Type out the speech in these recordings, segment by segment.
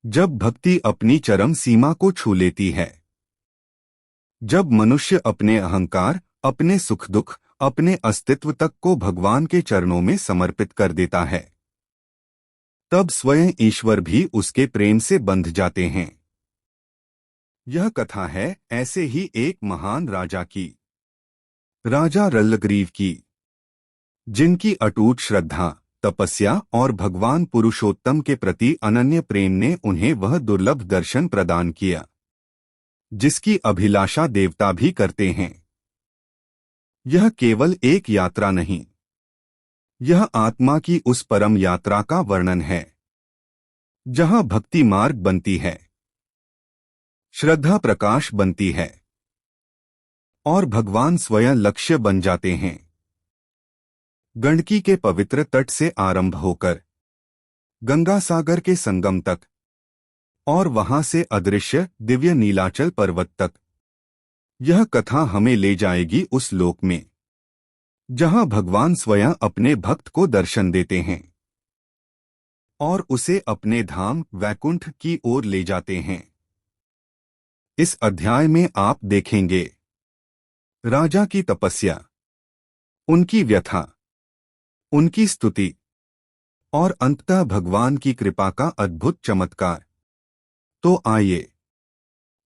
जब भक्ति अपनी चरम सीमा को छू लेती है, जब मनुष्य अपने अहंकार, अपने सुख दुख, अपने अस्तित्व तक को भगवान के चरणों में समर्पित कर देता है, तब स्वयं ईश्वर भी उसके प्रेम से बंध जाते हैं। यह कथा है ऐसे ही एक महान राजा की, राजा रल्लग्रीव की, जिनकी अटूट श्रद्धा, तपस्या और भगवान पुरुषोत्तम के प्रति अनन्य प्रेम ने उन्हें वह दुर्लभ दर्शन प्रदान किया जिसकी अभिलाषा देवता भी करते हैं। यह केवल एक यात्रा नहीं, यह आत्मा की उस परम यात्रा का वर्णन है जहां भक्ति मार्ग बनती है, श्रद्धा प्रकाश बनती है और भगवान स्वयं लक्ष्य बन जाते हैं। गंडकी के पवित्र तट से आरंभ होकर गंगा सागर के संगम तक और वहां से अदृश्य दिव्य नीलाचल पर्वत तक, यह कथा हमें ले जाएगी उस लोक में जहां भगवान स्वयं अपने भक्त को दर्शन देते हैं और उसे अपने धाम वैकुंठ की ओर ले जाते हैं। इस अध्याय में आप देखेंगे राजा की तपस्या, उनकी व्यथा, उनकी स्तुति और अंततः भगवान की कृपा का अद्भुत चमत्कार। तो आइए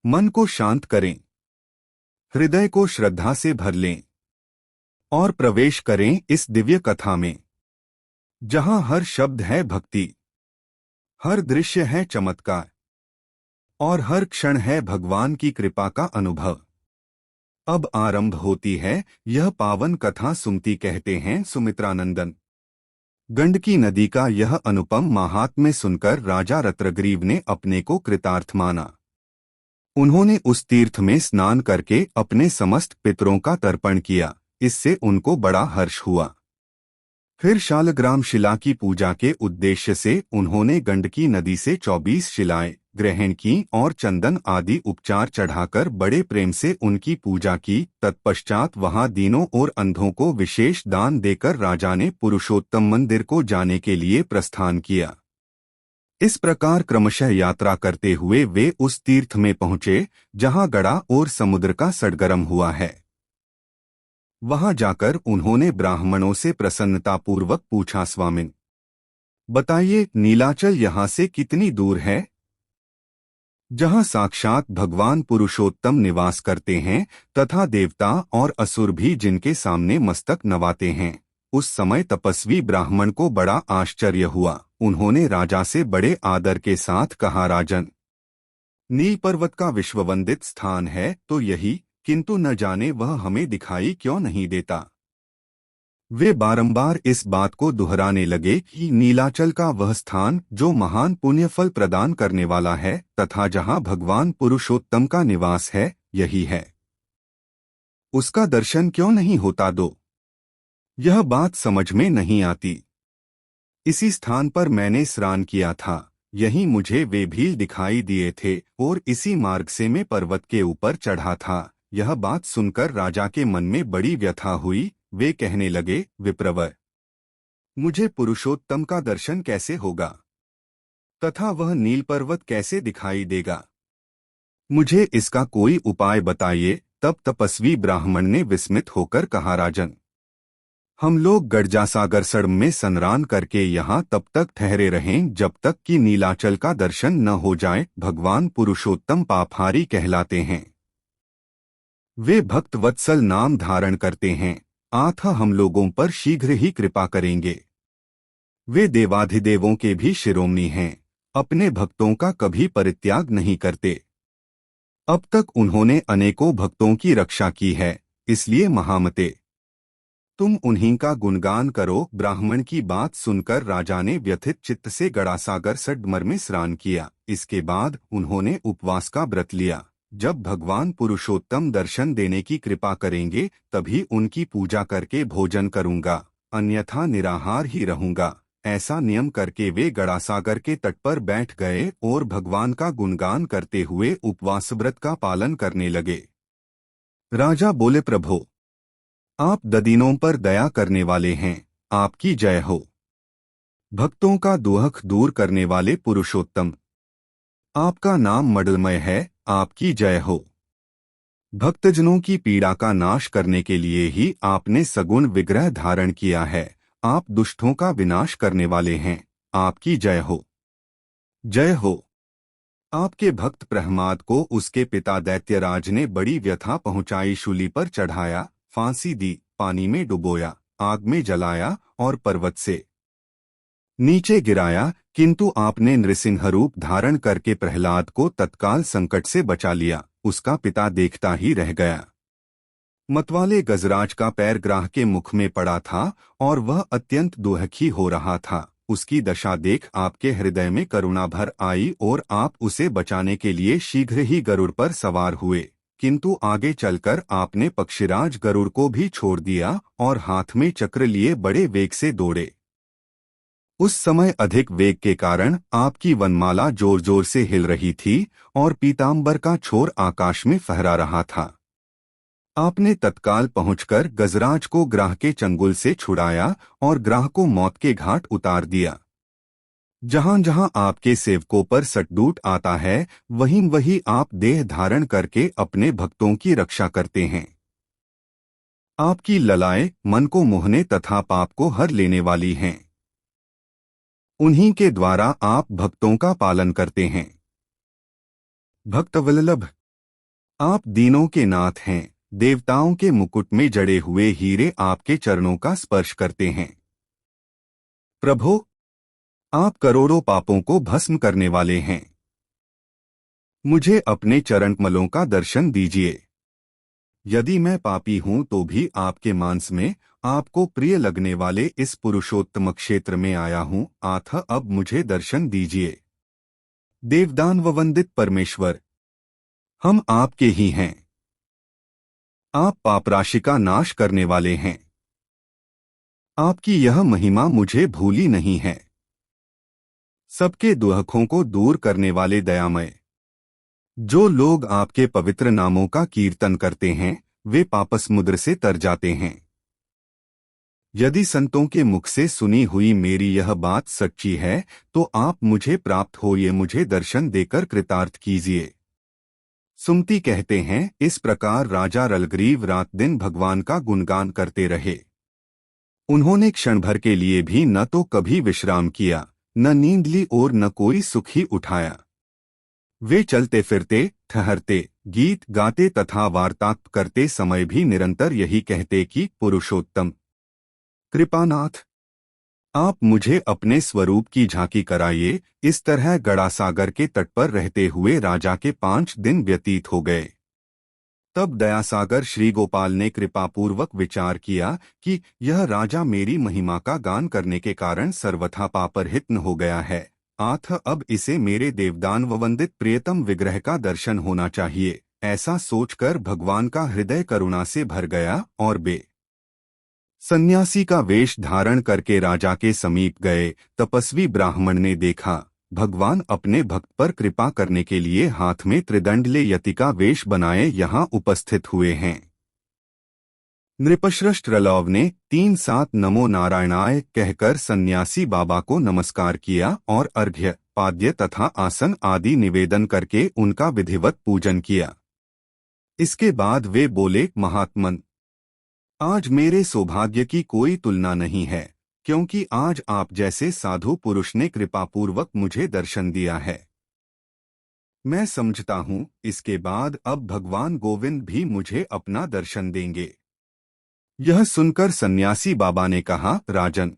मन को शांत करें, हृदय को श्रद्धा से भर लें और प्रवेश करें इस दिव्य कथा में जहां हर शब्द है भक्ति, हर दृश्य है चमत्कार और हर क्षण है भगवान की कृपा का अनुभव। अब आरंभ होती है यह पावन कथा। सुमति कहते हैं, सुमित्रानंदन, गंडकी नदी का यह अनुपम महात्म्य सुनकर राजा रत्नग्रीव ने अपने को कृतार्थ माना। उन्होंने उस तीर्थ में स्नान करके अपने समस्त पितरों का तर्पण किया। इससे उनको बड़ा हर्ष हुआ। फिर शालग्राम शिला की पूजा के उद्देश्य से उन्होंने गंडकी नदी से 24 शिलाएं ग्रहण की और चंदन आदि उपचार चढ़ाकर बड़े प्रेम से उनकी पूजा की। तत्पश्चात वहां दीनों और अंधों को विशेष दान देकर राजा ने पुरुषोत्तम मंदिर को जाने के लिए प्रस्थान किया। इस प्रकार क्रमशः यात्रा करते हुए वे उस तीर्थ में पहुंचे जहां गड़ा और समुद्र का सडगरम हुआ है। वहां जाकर उन्होंने ब्राह्मणों से प्रसन्नतापूर्वक पूछा, स्वामिन, बताइए नीलाचल यहाँ से कितनी दूर है, जहाँ साक्षात भगवान पुरुषोत्तम निवास करते हैं तथा देवता और असुर भी जिनके सामने मस्तक नवाते हैं। उस समय तपस्वी ब्राह्मण को बड़ा आश्चर्य हुआ। उन्होंने राजा से बड़े आदर के साथ कहा, राजन, नील पर्वत का विश्ववंदित स्थान है तो यही, किंतु न जाने वह हमें दिखाई क्यों नहीं देता। वे बारंबार इस बात को दोहराने लगे कि नीलाचल का वह स्थान जो महान पुण्यफल प्रदान करने वाला है तथा जहां भगवान पुरुषोत्तम का निवास है, यही है। उसका दर्शन क्यों नहीं होता दो? यह बात समझ में नहीं आती। इसी स्थान पर मैंने स्नान किया था, यहीं मुझे वे भील दिखाई दिए थे और इसी मार्ग से मैं पर्वत के ऊपर चढ़ा था। यह बात सुनकर राजा के मन में बड़ी व्यथा हुई। वे कहने लगे, विप्रवर, मुझे पुरुषोत्तम का दर्शन कैसे होगा तथा वह नील पर्वत कैसे दिखाई देगा? मुझे इसका कोई उपाय बताइए। तब तपस्वी ब्राह्मण ने विस्मित होकर कहा, राजन, हम लोग गडजासागर सड़म में स्नान करके यहाँ तब तक ठहरे रहें जब तक कि नीलाचल का दर्शन न हो जाए। भगवान पुरुषोत्तम पापहारी कहलाते हैं। वे भक्त वत्सल नाम धारण करते हैं, अतः हम लोगों पर शीघ्र ही कृपा करेंगे। वे देवाधिदेवों के भी शिरोमणि हैं, अपने भक्तों का कभी परित्याग नहीं करते। अब तक उन्होंने अनेकों भक्तों की रक्षा की है, इसलिए महामते, तुम उन्हीं का गुणगान करो। ब्राह्मण की बात सुनकर राजा ने व्यथित चित्त से गड़ासागर सडमर में स्नान किया। इसके बाद उन्होंने उपवास का व्रत लिया। जब भगवान पुरुषोत्तम दर्शन देने की कृपा करेंगे तभी उनकी पूजा करके भोजन करूंगा, अन्यथा निराहार ही रहूंगा। ऐसा नियम करके वे गड़ासागर के तट पर बैठ गए और भगवान का गुणगान करते हुए उपवास व्रत का पालन करने लगे। राजा बोले, प्रभो, आप ददीनों पर दया करने वाले हैं, आपकी जय हो। भक्तों का दुख दूर करने वाले पुरुषोत्तम, आपका नाम मंगलमय है, आपकी जय हो। भक्तजनों की पीड़ा का नाश करने के लिए ही आपने सगुण विग्रह धारण किया है। आप दुष्टों का विनाश करने वाले हैं, आपकी जय हो। जय हो। आपके भक्त प्रहमाद को उसके पिता दैत्यराज ने बड़ी व्यथा पहुंचाई, शूली पर चढ़ाया, फांसी दी, पानी में डुबोया, आग में जलाया और पर्वत से नीचे गिराया, किंतु आपने नृसिंह रूप धारण करके प्रहलाद को तत्काल संकट से बचा लिया। उसका पिता देखता ही रह गया। मतवाले गजराज का पैर ग्राह के मुख में पड़ा था और वह अत्यंत दुखी हो रहा था। उसकी दशा देख आपके हृदय में करुणा भर आई और आप उसे बचाने के लिए शीघ्र ही गरुड़ पर सवार हुए। किंतु आगे चलकर आपने पक्षीराज गरुड़ को भी छोड़ दिया और हाथ में चक्र लिए बड़े वेग से दौड़े। उस समय अधिक वेग के कारण आपकी वनमाला जोर जोर से हिल रही थी और पीतांबर का छोर आकाश में फहरा रहा था। आपने तत्काल पहुंचकर गजराज को ग्राह के चंगुल से छुड़ाया और ग्राह को मौत के घाट उतार दिया। जहां जहां आपके सेवकों पर सटदूट आता है, वहीं वहीं आप देह धारण करके अपने भक्तों की रक्षा करते हैं। आपकी ललाएं मन को मोहने तथा पाप को हर लेने वाली हैं। उन्हीं के द्वारा आप भक्तों का पालन करते हैं। भक्तवल्लभ, आप दीनों के नाथ हैं। देवताओं के मुकुट में जड़े हुए हीरे आपके चरणों का स्पर्श करते हैं। प्रभो, आप करोड़ों पापों को भस्म करने वाले हैं। मुझे अपने चरणकमलों का दर्शन दीजिए। यदि मैं पापी हूं तो भी आपके मांस में आपको प्रिय लगने वाले इस पुरुषोत्तम क्षेत्र में आया हूं, अतः अब मुझे दर्शन दीजिए। देवदानववंदित परमेश्वर, हम आपके ही हैं। आप पापराशि का नाश करने वाले हैं। आपकी यह महिमा मुझे भूली नहीं है। सबके दुखों को दूर करने वाले दयामय, जो लोग आपके पवित्र नामों का कीर्तन करते हैं वे पापसमुद्र से तर जाते हैं। यदि संतों के मुख से सुनी हुई मेरी यह बात सच्ची है तो आप मुझे प्राप्त हो ये मुझे दर्शन देकर कृतार्थ कीजिए। सुमति कहते हैं, इस प्रकार राजा रलग्रीव रात दिन भगवान का गुणगान करते रहे। उन्होंने क्षण भर के लिए भी न तो कभी विश्राम किया, न नींद ली और न कोई सुख ही उठाया। वे चलते फिरते, ठहरते, गीत गाते तथा वार्ता करते समय भी निरंतर यही कहते कि पुरुषोत्तम, कृपानाथ, आप मुझे अपने स्वरूप की झांकी कराइए। इस तरह गड़ासागर के तट पर रहते हुए राजा के 5 दिन व्यतीत हो गए। तब दयासागर श्री गोपाल ने कृपापूर्वक विचार किया कि यह राजा मेरी महिमा का गान करने के कारण सर्वथा पापरहित हो गया है, अतः अब इसे मेरे देवदानववंदित प्रियतम विग्रह का दर्शन होना चाहिए। ऐसा सोचकर भगवान का हृदय करुणा से भर गया और सन्यासी का वेश धारण करके राजा के समीप गए। तपस्वी ब्राह्मण ने देखा, भगवान अपने भक्त पर कृपा करने के लिए हाथ में त्रिदंड ले यति का वेश बनाए यहाँ उपस्थित हुए हैं। नृपश्रेष्ठ रलौव ने 3-7 नमो नारायणाय कहकर सन्यासी बाबा को नमस्कार किया और अर्घ्य, पाद्य तथा आसन आदि निवेदन करके उनका विधिवत पूजन किया। इसके बाद वे बोले, महात्मन, आज मेरे सौभाग्य की कोई तुलना नहीं है, क्योंकि आज आप जैसे साधु पुरुष ने कृपापूर्वक मुझे दर्शन दिया है। मैं समझता हूँ इसके बाद अब भगवान गोविंद भी मुझे अपना दर्शन देंगे। यह सुनकर सन्यासी बाबा ने कहा, राजन,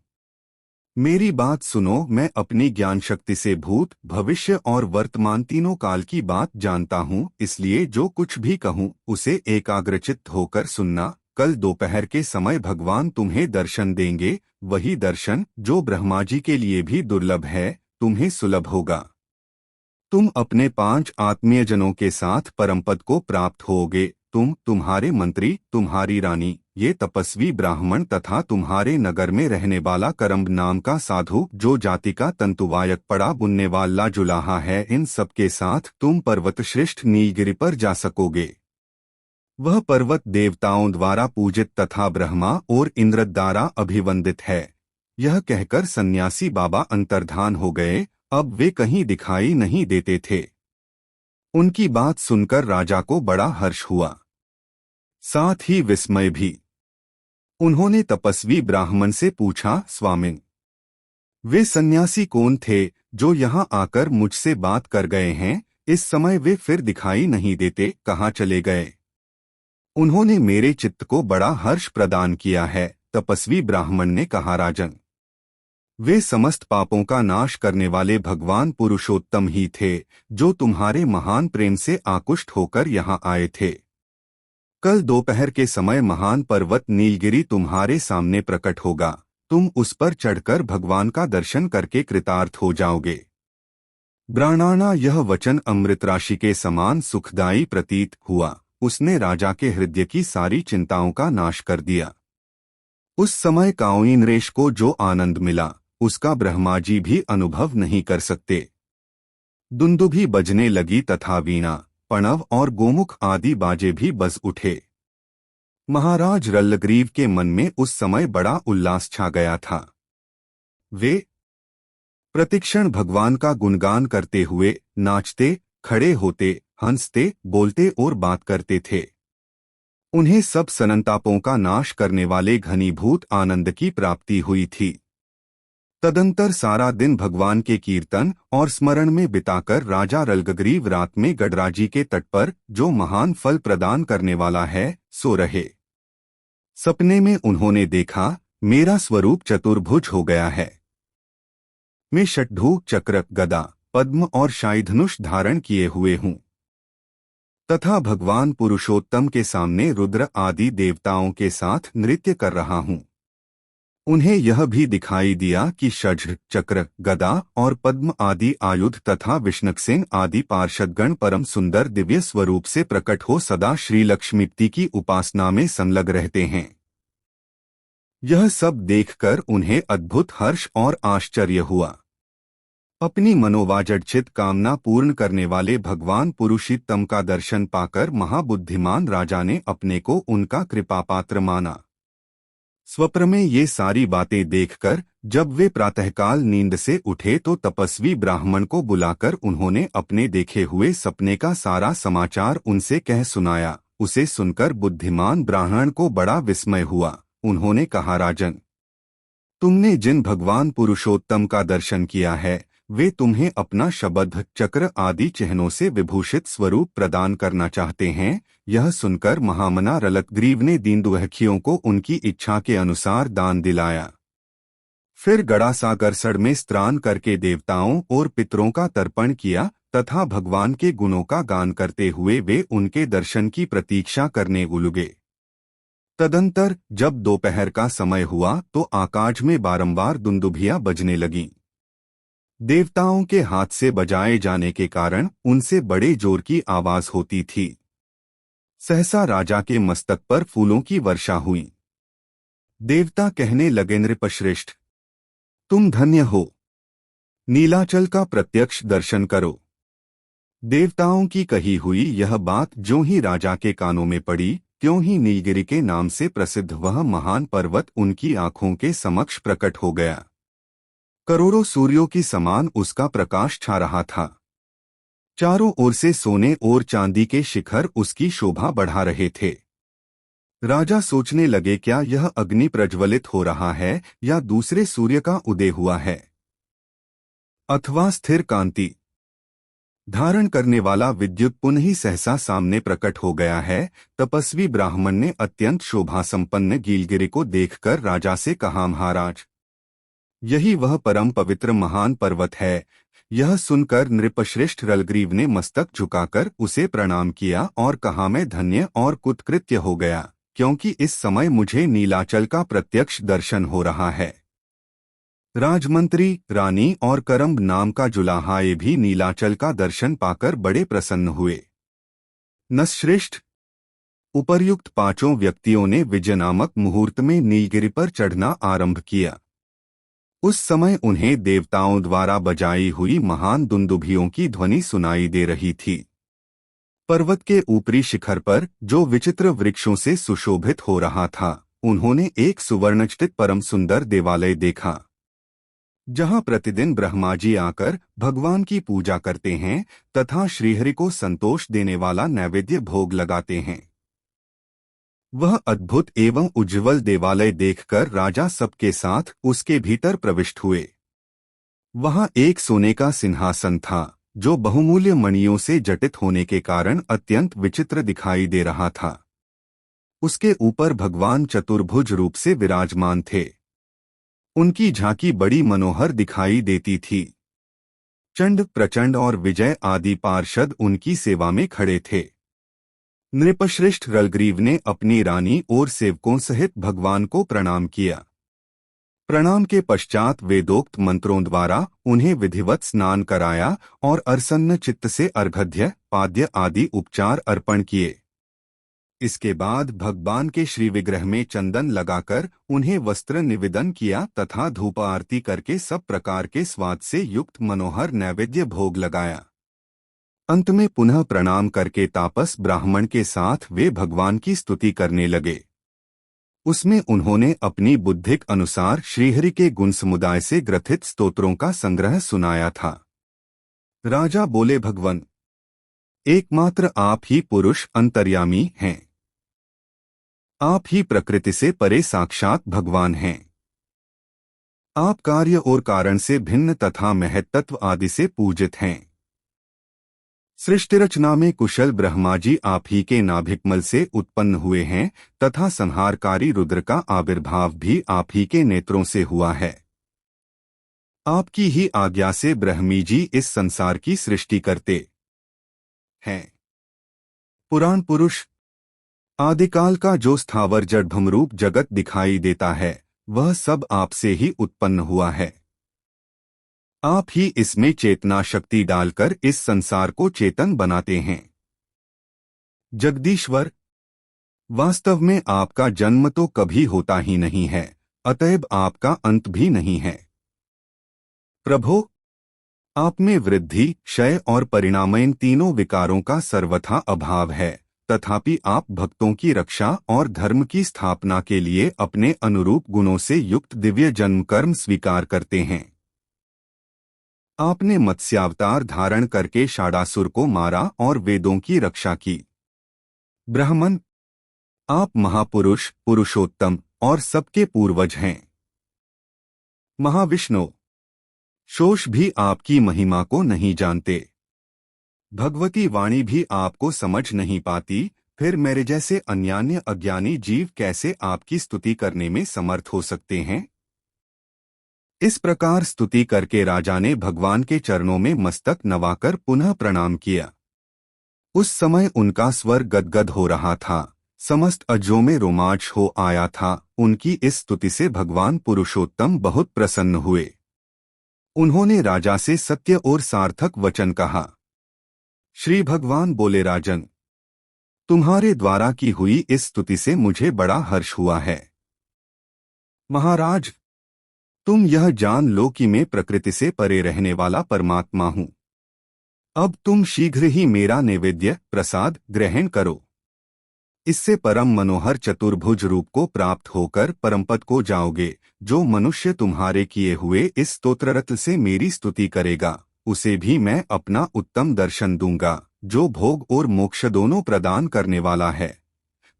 मेरी बात सुनो। मैं अपनी ज्ञान शक्ति से भूत, भविष्य और वर्तमान तीनों काल की बात जानता हूँ, इसलिए जो कुछ भी कहूँ उसे एकाग्रचित्त होकर सुनना। कल दोपहर के समय भगवान तुम्हें दर्शन देंगे। वही दर्शन जो ब्रह्मा जी के लिए भी दुर्लभ है, तुम्हें सुलभ होगा। तुम अपने 5 आत्मीयजनों के साथ परमपद को प्राप्त होगे। तुम्हारे मंत्री, तुम्हारी रानी, ये तपस्वी ब्राह्मण तथा तुम्हारे नगर में रहने वाला करम्ब नाम का साधु जो जाति का तंतुवायक पड़ा बुनने वाला जुलाहा है, इन सबके साथ तुम पर्वत श्रेष्ठ नीलगिरि पर जा सकोगे। वह पर्वत देवताओं द्वारा पूजित तथा ब्रह्मा और इंद्र द्वारा अभिवंदित है। यह कहकर सन्यासी बाबा अंतर्धान हो गए। अब वे कहीं दिखाई नहीं देते थे। उनकी बात सुनकर राजा को बड़ा हर्ष हुआ, साथ ही विस्मय भी। उन्होंने तपस्वी ब्राह्मण से पूछा, स्वामिन, वे सन्यासी कौन थे जो यहाँ आकर मुझसे बात कर गए हैं? इस समय वे फिर दिखाई नहीं देते, कहाँ चले गए? उन्होंने मेरे चित्त को बड़ा हर्ष प्रदान किया है। तपस्वी ब्राह्मण ने कहा, राजन, वे समस्त पापों का नाश करने वाले भगवान पुरुषोत्तम ही थे जो तुम्हारे महान प्रेम से आकुष्ट होकर यहाँ आए थे। कल दोपहर के समय महान पर्वत नीलगिरी तुम्हारे सामने प्रकट होगा। तुम उस पर चढ़कर भगवान का दर्शन करके कृतार्थ हो जाओगे। ब्राह्मणा यह वचन अमृत राशि के समान सुखदायी प्रतीत हुआ। उसने राजा के हृदय की सारी चिंताओं का नाश कर दिया। उस समय काऊ नरेश को जो आनंद मिला उसका ब्रह्मा जी भी अनुभव नहीं कर सकते। दुंदुभी बजने लगी तथा वीणा, पणव और गोमुख आदि बाजे भी बज उठे। महाराज रल्लग्रीव के मन में उस समय बड़ा उल्लास छा गया था। वे प्रतिक्षण भगवान का गुणगान करते हुए नाचते, खड़े होते, हंसते, बोलते और बात करते थे। उन्हें सब संतापों का नाश करने वाले घनीभूत आनंद की प्राप्ति हुई थी। तदंतर सारा दिन भगवान के कीर्तन और स्मरण में बिताकर राजा रल्लग्रीव रात में गडराजी के तट पर, जो महान फल प्रदान करने वाला है, सो रहे। सपने में उन्होंने देखा, मेरा स्वरूप चतुर्भुज हो गया है। मैं षट्भुज, चक्र, गदा, पद्म और शायधनुष धारण किए हुए हूँ तथा भगवान पुरुषोत्तम के सामने रुद्र आदि देवताओं के साथ नृत्य कर रहा हूँ। उन्हें यह भी दिखाई दिया कि षड्भ, चक्र, गदा और पद्म आदि आयुध तथा विष्णुसेन आदि पार्षदगण परम सुंदर दिव्य स्वरूप से प्रकट हो सदा श्री लक्ष्मीपति की उपासना में संलग्न रहते हैं। यह सब देखकर उन्हें अद्भुत हर्ष और आश्चर्य हुआ। अपनी मनोवांछित कामना पूर्ण करने वाले भगवान पुरुषोत्तम का दर्शन पाकर महाबुद्धिमान राजा ने अपने को उनका कृपापात्र माना। स्वप्न में ये सारी बातें देखकर जब वे प्रातःकाल नींद से उठे तो तपस्वी ब्राह्मण को बुलाकर उन्होंने अपने देखे हुए सपने का सारा समाचार उनसे कह सुनाया। उसे सुनकर बुद्धिमान ब्राह्मण को बड़ा विस्मय हुआ। उन्होंने कहा, राजन, तुमने जिन भगवान पुरुषोत्तम का दर्शन किया है वे तुम्हें अपना शबद्ध, चक्र आदि चिन्हों से विभूषित स्वरूप प्रदान करना चाहते हैं। यह सुनकर महामना रल्लग्रीव ने दीनदुखियों को उनकी इच्छा के अनुसार दान दिलाया। फिर गड़ासागरसड़ में स्नान करके देवताओं और पितरों का तर्पण किया तथा भगवान के गुणों का गान करते हुए वे उनके दर्शन की प्रतीक्षा करने उलगे। तदंतर जब दोपहर का समय हुआ तो आकाश में बारंबार दुंदुभियां बजने लगीं। देवताओं के हाथ से बजाए जाने के कारण उनसे बड़े जोर की आवाज होती थी। सहसा राजा के मस्तक पर फूलों की वर्षा हुई। देवता कहने लगे, नृपश्रेष्ठ, तुम धन्य हो, नीलाचल का प्रत्यक्ष दर्शन करो। देवताओं की कही हुई यह बात जो ही राजा के कानों में पड़ी, त्यों ही नीलगिरी के नाम से प्रसिद्ध वह महान पर्वत उनकी आंखों के समक्ष प्रकट हो गया। करोड़ों सूर्यों की समान उसका प्रकाश छा रहा था। चारों ओर से सोने और चांदी के शिखर उसकी शोभा बढ़ा रहे थे। राजा सोचने लगे, क्या यह अग्नि प्रज्वलित हो रहा है या दूसरे सूर्य का उदय हुआ है अथवा स्थिर कांति धारण करने वाला विद्युत पुनः ही सहसा सामने प्रकट हो गया है। तपस्वी ब्राह्मण ने अत्यंत शोभा संपन्न नीलगिरी को देखकर राजा से कहा, महाराज, यही वह परम पवित्र महान पर्वत है। यह सुनकर नृपश्रेष्ठ रल्लग्रीव ने मस्तक झुकाकर उसे प्रणाम किया और कहा, मैं धन्य और कृतकृत्य हो गया, क्योंकि इस समय मुझे नीलाचल का प्रत्यक्ष दर्शन हो रहा है। राजमंत्री, रानी और करम्ब नाम का जुलाहाए भी नीलाचल का दर्शन पाकर बड़े प्रसन्न हुए। नरश्रेष्ठ, उपर्युक्त पांचों व्यक्तियों ने विजय नामक मुहूर्त में नीलगिरी पर चढ़ना आरंभ किया। उस समय उन्हें देवताओं द्वारा बजाई हुई महान दुंदुभियों की ध्वनि सुनाई दे रही थी। पर्वत के ऊपरी शिखर पर, जो विचित्र वृक्षों से सुशोभित हो रहा था, उन्होंने एक सुवर्णचटित परम सुंदर देवालय देखा। जहां प्रतिदिन ब्रह्मा जी आकर भगवान की पूजा करते हैं तथा श्रीहरि को संतोष देने वाला नैवेद्य भोग लगाते हैं। वह अद्भुत एवं उज्ज्वल देवालय देखकर राजा सबके साथ उसके भीतर प्रविष्ट हुए। वहां एक सोने का सिंहासन था जो बहुमूल्य मणियों से जटित होने के कारण अत्यंत विचित्र दिखाई दे रहा था। उसके ऊपर भगवान चतुर्भुज रूप से विराजमान थे। उनकी झांकी बड़ी मनोहर दिखाई देती थी। चंड, प्रचंड और विजय आदि पार्षद उनकी सेवा में खड़े थे। नृपश्रेष्ठ रलग्रीव ने अपनी रानी और सेवकों सहित भगवान को प्रणाम किया। प्रणाम के पश्चात वेदोक्त मंत्रों द्वारा उन्हें विधिवत स्नान कराया और अर्सन्न चित्त से अर्घ्य, पाद्य आदि उपचार अर्पण किए। इसके बाद भगवान के श्री विग्रह में चंदन लगाकर उन्हें वस्त्र निवेदन किया तथा धूप आरती करके सब प्रकार के स्वाद से युक्त मनोहर नैवेद्य भोग लगाया। अंत में पुनः प्रणाम करके तापस ब्राह्मण के साथ वे भगवान की स्तुति करने लगे। उसमें उन्होंने अपनी बुद्धिक अनुसार श्रीहरि के गुण समुदाय से ग्रथित स्तोत्रों का संग्रह सुनाया था। राजा बोले, भगवान, एकमात्र आप ही पुरुष अंतर्यामी हैं। आप ही प्रकृति से परे साक्षात भगवान हैं। आप कार्य और कारण से भिन्न तथा महत्त्व आदि से पूजित हैं। सृष्टि रचना में कुशल ब्रह्मा जी आप ही के नाभिकमल से उत्पन्न हुए हैं तथा संहारकारी रुद्र का आविर्भाव भी आप ही के नेत्रों से हुआ है। आपकी ही आज्ञा से ब्रह्मी जी इस संसार की सृष्टि करते हैं। पुराण पुरुष, आदिकाल का जो स्थावर जड़भम रूप जगत दिखाई देता है वह सब आपसे ही उत्पन्न हुआ है। आप ही इसमें चेतना शक्ति डालकर इस संसार को चेतन बनाते हैं। जगदीश्वर, वास्तव में आपका जन्म तो कभी होता ही नहीं है, अतएव आपका अंत भी नहीं है। प्रभो, आप में वृद्धि, क्षय और परिणाम इन तीनों विकारों का सर्वथा अभाव है, तथापि आप भक्तों की रक्षा और धर्म की स्थापना के लिए अपने अनुरूप गुणों से युक्त दिव्य जन्म कर्म स्वीकार करते हैं। आपने मत्स्यावतार धारण करके षाडासुर को मारा और वेदों की रक्षा की। ब्राह्मण, आप महापुरुष, पुरुषोत्तम और सबके पूर्वज हैं। महाविष्णु, शोष भी आपकी महिमा को नहीं जानते। भगवती वाणी भी आपको समझ नहीं पाती, फिर मेरे जैसे अन्यान्य अज्ञानी जीव कैसे आपकी स्तुति करने में समर्थ हो सकते हैं। इस प्रकार स्तुति करके राजा ने भगवान के चरणों में मस्तक नवाकर पुनः प्रणाम किया। उस समय उनका स्वर गदगद हो रहा था, समस्त अज्जों में रोमांच हो आया था। उनकी इस स्तुति से भगवान पुरुषोत्तम बहुत प्रसन्न हुए। उन्होंने राजा से सत्य और सार्थक वचन कहा। श्री भगवान बोले, राजन, तुम्हारे द्वारा की हुई इस स्तुति से मुझे बड़ा हर्ष हुआ है। महाराज, तुम यह जान लो कि मैं प्रकृति से परे रहने वाला परमात्मा हूँ। अब तुम शीघ्र ही मेरा नैवेद्य प्रसाद ग्रहण करो। इससे परम मनोहर चतुर्भुज रूप को प्राप्त होकर परमपद को जाओगे। जो मनुष्य तुम्हारे किए हुए इस स्तोत्ररत्न से मेरी स्तुति करेगा उसे भी मैं अपना उत्तम दर्शन दूंगा, जो भोग और मोक्ष दोनों प्रदान करने वाला है।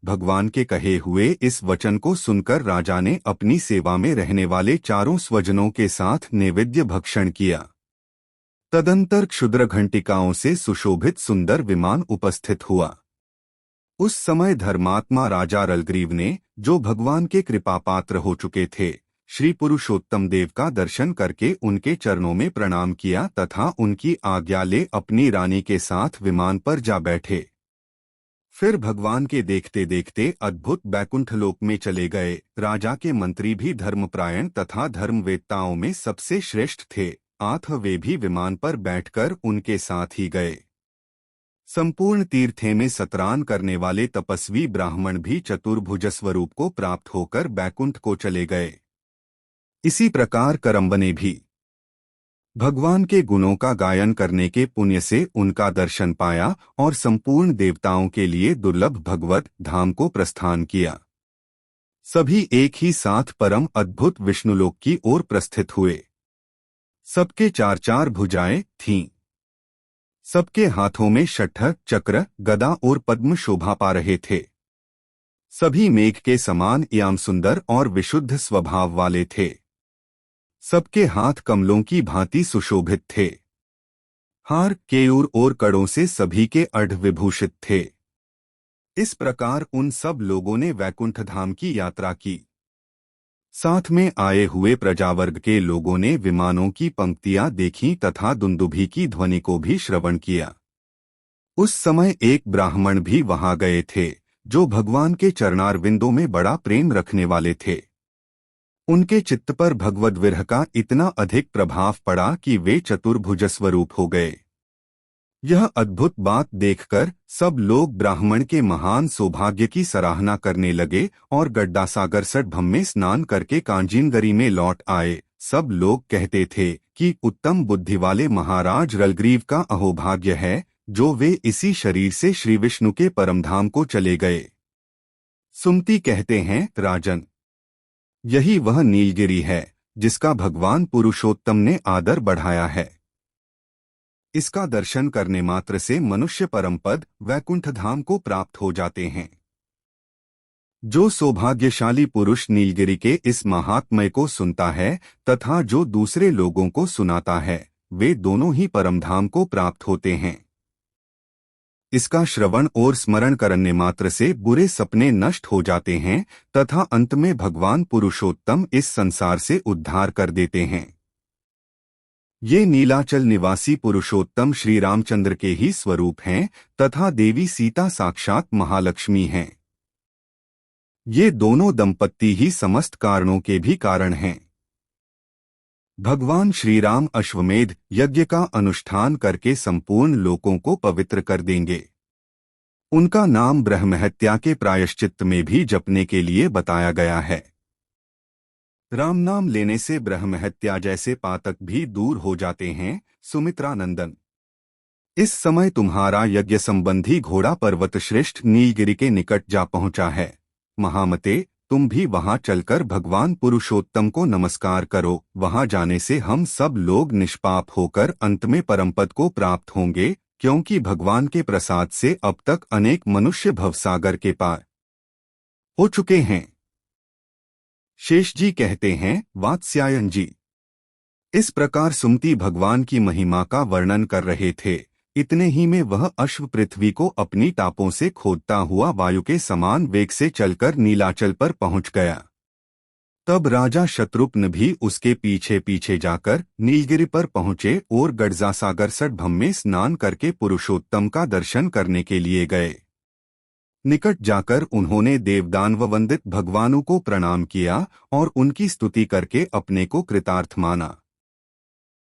भगवान के कहे हुए इस वचन को सुनकर राजा ने अपनी सेवा में रहने वाले चारों स्वजनों के साथ नैवेद्य भक्षण किया। तदंतर क्षुद्र घंटिकाओं से सुशोभित सुंदर विमान उपस्थित हुआ। उस समय धर्मात्मा राजा रलग्रीव ने, जो भगवान के कृपापात्र हो चुके थे, श्री पुरुषोत्तम देव का दर्शन करके उनके चरणों में प्रणाम किया तथा उनकी आज्ञा ले अपनी रानी के साथ विमान पर जा बैठे। फिर भगवान के देखते देखते अद्भुत बैकुंठ लोक में चले गए। राजा के मंत्री भी धर्मप्रायण तथा धर्मवेत्ताओं में सबसे श्रेष्ठ थे, अतः वे भी विमान पर बैठकर उनके साथ ही गए। संपूर्ण तीर्थे में सतरान करने वाले तपस्वी ब्राह्मण भी चतुर्भुज स्वरूप को प्राप्त होकर बैकुंठ को चले गए। इसी प्रकार करम्बने भी भगवान के गुणों का गायन करने के पुण्य से उनका दर्शन पाया और संपूर्ण देवताओं के लिए दुर्लभ भगवत धाम को प्रस्थान किया। सभी एक ही साथ परम अद्भुत विष्णुलोक की ओर प्रस्थित हुए। सबके चार चार भुजाएं थीं। सबके हाथों में शठ्ठ, चक्र, गदा और पद्म शोभा पा रहे थे। सभी मेघ के समान एवं सुंदर और विशुद्ध स्वभाव वाले थे। सबके हाथ कमलों की भांति सुशोभित थे। हार, केयूर और कड़ों से सभी के अढ़ विभूषित थे। इस प्रकार उन सब लोगों ने वैकुंठ धाम की यात्रा की। साथ में आए हुए प्रजावर्ग के लोगों ने विमानों की पंक्तियां देखीं तथा दुंदुभी की ध्वनि को भी श्रवण किया। उस समय एक ब्राह्मण भी वहां गए थे, जो भगवान के चरणारविंदों में बड़ा प्रेम रखने वाले थे। उनके चित्त पर भगवद विरह का इतना अधिक प्रभाव पड़ा कि वे चतुर्भुज स्वरूप हो गए। यह अद्भुत बात देखकर सब लोग ब्राह्मण के महान सौभाग्य की सराहना करने लगे और गड्डासागर सटभम में स्नान करके कांजीनगरी में लौट आए। सब लोग कहते थे कि उत्तम बुद्धि वाले महाराज रलग्रीव का अहोभाग्य है, जो वे इसी शरीर से श्री विष्णु के परमधाम को चले गए। सुमति कहते हैं, राजन, यही वह नीलगिरी है जिसका भगवान पुरुषोत्तम ने आदर बढ़ाया है। इसका दर्शन करने मात्र से मनुष्य परमपद वैकुंठ धाम को प्राप्त हो जाते हैं। जो सौभाग्यशाली पुरुष नीलगिरी के इस महात्म्य को सुनता है तथा जो दूसरे लोगों को सुनाता है, वे दोनों ही परमधाम को प्राप्त होते हैं। इसका श्रवण और स्मरण करने मात्र से बुरे सपने नष्ट हो जाते हैं तथा अंत में भगवान पुरुषोत्तम इस संसार से उद्धार कर देते हैं। ये नीलाचल निवासी पुरुषोत्तम श्री रामचंद्र के ही स्वरूप हैं तथा देवी सीता साक्षात महालक्ष्मी हैं। ये दोनों दंपत्ति ही समस्त कारणों के भी कारण हैं। भगवान श्री राम अश्वमेध यज्ञ का अनुष्ठान करके संपूर्ण लोकों को पवित्र कर देंगे। उनका नाम ब्रह्महत्या के प्रायश्चित्त में भी जपने के लिए बताया गया है। राम नाम लेने से ब्रह्महत्या जैसे पातक भी दूर हो जाते हैं। सुमित्रा नंदन, इस समय तुम्हारा यज्ञ संबंधी घोड़ा पर्वत श्रेष्ठ नीलगिरी के निकट जा पहुंचा है। महामते, तुम भी वहां चलकर भगवान पुरुषोत्तम को नमस्कार करो। वहां जाने से हम सब लोग निष्पाप होकर अंत में परमपद को प्राप्त होंगे, क्योंकि भगवान के प्रसाद से अब तक अनेक मनुष्य भवसागर के पार हो चुके हैं। शेष जी कहते हैं, वात्स्यायन जी, इस प्रकार सुमति भगवान की महिमा का वर्णन कर रहे थे। इतने ही में वह अश्व पृथ्वी को अपनी टापों से खोदता हुआ वायु के समान वेग से चलकर नीलाचल पर पहुंच गया। तब राजा शत्रुघ्न भी उसके पीछे पीछे जाकर नीलगिरी पर पहुंचे और गड्डासागर सटभम में स्नान करके पुरुषोत्तम का दर्शन करने के लिए गए। निकट जाकर उन्होंने देवदानव वंदित भगवानों को प्रणाम किया और उनकी स्तुति करके अपने को कृतार्थ माना।